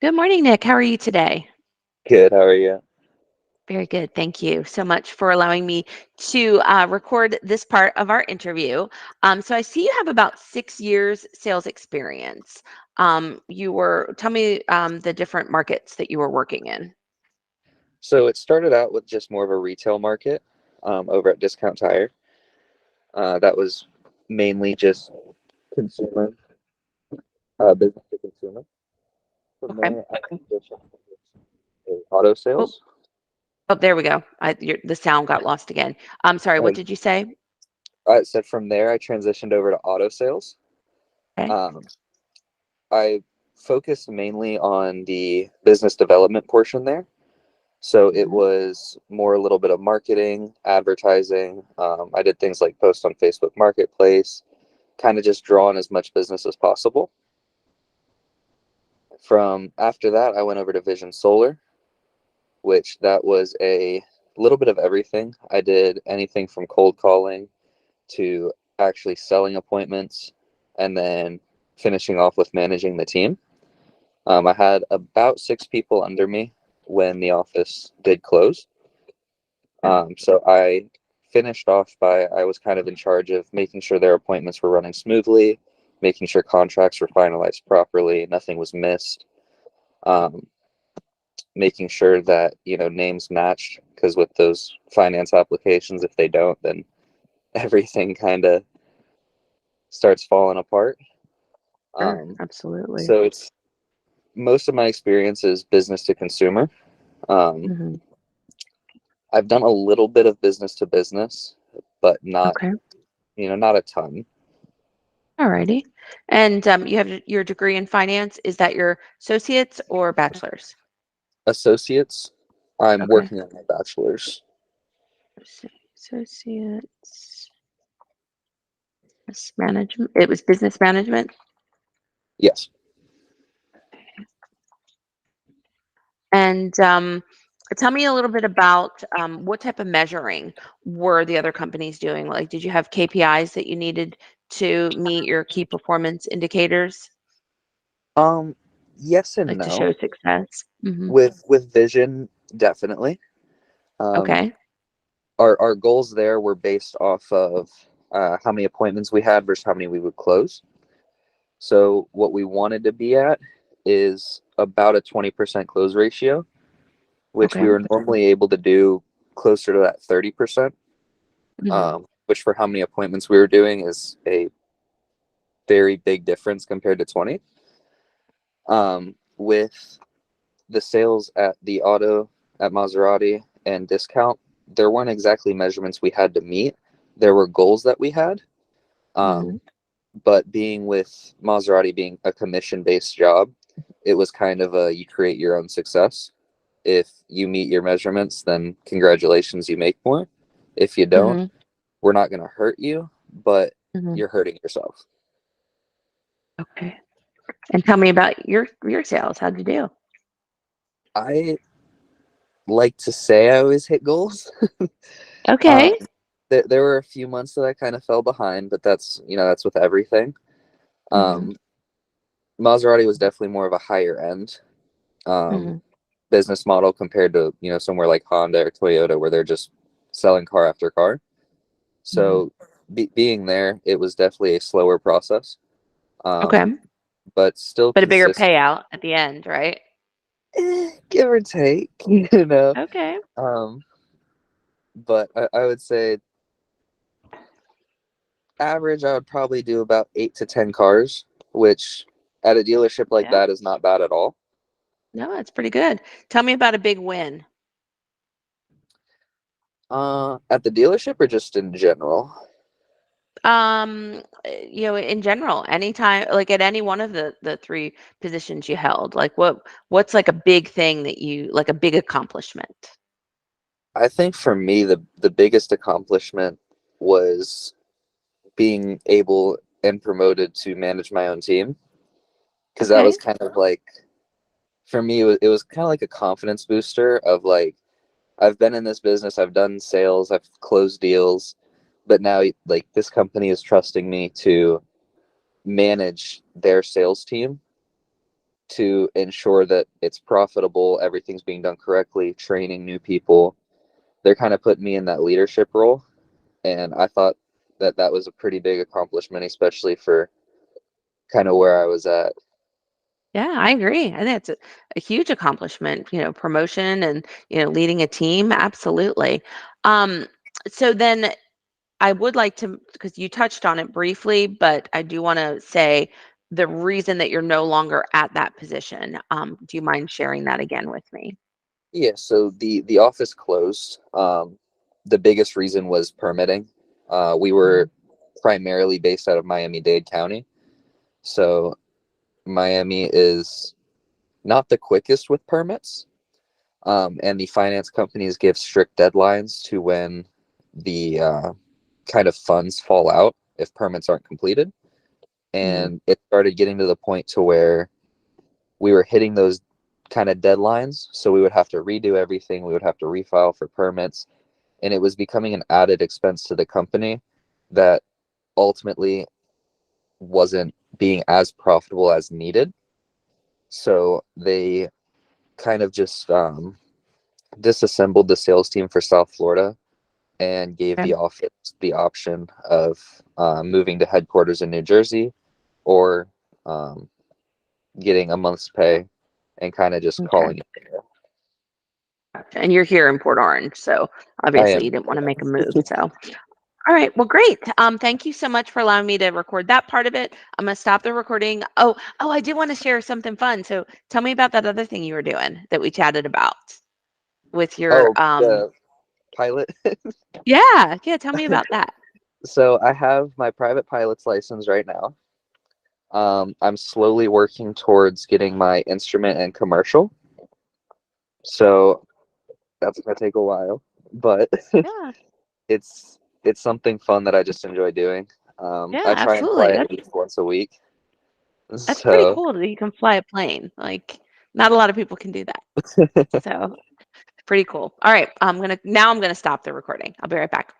Good morning, Nick. How are you today? Good. How are you? Very good. Thank you so much for allowing me to record this part of our interview. So I see you have about 6 years sales experience. Tell me the different markets that you were working in. So it started out with just more of a retail market over at Discount Tire. That was mainly just consumer, business to consumer. From Okay. there, I transitioned to auto Oh, sales. oh, there we go. The sound got lost again. I'm sorry. What Uh, did you say? I said from there, I transitioned over to auto sales. Okay. Um, I focused mainly on the business development portion there. So it Mhm. was more a little bit of marketing, advertising. I did things like post on Facebook Marketplace, kind of just draw on as much business as possible. From after that, I went over to Vision Solar, which that was a little bit of everything. I did anything from cold calling to actually selling appointments and then finishing off with managing the team. I had about 6 people under me when the office did close. Okay. So I finished off by I was kind of in charge of making sure their appointments were running smoothly, making sure contracts were finalized properly, nothing was missed, um, making sure that names matched because with those finance applications, if they don't, then everything kind of starts falling apart. Sure. Um, Absolutely. so it's most of my experience is business to consumer. Um, Hmm. I've done a little bit of business to business, but not Okay. not a ton. All righty. And you have your degree in finance. Is that your associate's or bachelor's? Associates. I'm Okay. working on my bachelor's. Associates, business management. It was business management. Yes. And tell me a little bit about what type of measuring were the other companies doing? Like, did you have KPIs that you needed to meet your key performance indicators, Um, yes and like to show no. success? Hmm. With vision, definitely. Um, Okay. our goals there were based off of how many appointments we had versus how many we would close. So what we wanted to be at is about a 20% close ratio, which we Okay. were normally able to do closer to that 30%, Hmm. which for how many appointments we were doing is a very big difference compared to 20. With the sales at the auto at Maserati and discount, there weren't exactly measurements we had to meet. There were goals that we had. Hmm. Um, but being with Maserati being a commission based job, it was kind of a you create your own success. If you meet your measurements, then congratulations, you make more. If you don't, Hmm. we're not going to hurt you, but Hmm. you're hurting yourself. Okay. And tell me about your sales. How'd you do? I like to say I always hit goals. Okay. um, there were a few months that I kind of fell behind, but that's with everything. Hmm. Um, Maserati was definitely more of a higher end um, Hmm. business model compared to somewhere like Honda or Toyota where they're just selling car after car. Hmm. So being there, it was definitely a slower process, Okay. but still But a bigger consistent, payout at the end, right? give or take. Okay. Um, but I would say average, I would probably do about 8 to 10 cars, which at a dealership like Yeah. that is not bad at all. No, that's pretty good. Tell me about a big win. At the dealership or just in general? In general, anytime, like at any one of the three positions you held, like what's like a big thing that you like a big accomplishment? I think for me, the biggest accomplishment was being able and promoted to manage my own team because that Okay. was kind of like for me it was kind of like a confidence booster of like I've been in this business, I've done sales, I've closed deals, but now like this company is trusting me to manage their sales team to ensure that it's profitable, everything's being done correctly, training new people. They're kind of putting me in that leadership role. And I thought that that was a pretty big accomplishment, especially for kind of where I was at. Yeah, I agree. I think it's a huge accomplishment, promotion and, leading a team. Absolutely. Um, so then I would like to, because you touched on it briefly, but I do want to say the reason that you're no longer at that position. Do you mind sharing that again with me? Yeah, so the office closed. The biggest reason was permitting. We were primarily based out of Miami-Dade County. So Miami is not the quickest with permits. And the finance companies give strict deadlines to when the kind of funds fall out if permits aren't completed. Mm-hmm. And it started getting to the point to where we were hitting those kind of deadlines. So we would have to redo everything. We would have to refile for permits. And it was becoming an added expense to the company that ultimately wasn't being as profitable as needed. So they kind of just disassembled the sales team for South Florida and gave the office the option of moving to headquarters in New Jersey or um, getting a month's pay and kind of just Okay. calling it there. Gotcha. And you're here in Port Orange, so I obviously am. you didn't want to make a move. So, all right. Well, great. Thank you so much for allowing me to record that part of it. I'm gonna stop the recording. Oh, I did want to share something fun. So tell me about that other thing you were doing that we chatted about with your Oh, the pilot. yeah, tell me about that. So I have my private pilot's license right now. I'm slowly working towards getting my instrument and commercial. So that's gonna take a while, but Yeah. it's something fun that I just enjoy doing. Yeah, I try and fly absolutely. at least once a week. That's pretty So cool that you can fly a plane. Like, not a lot of people can do that. So, pretty cool. All right, I'm gonna stop the recording. I'll be right back.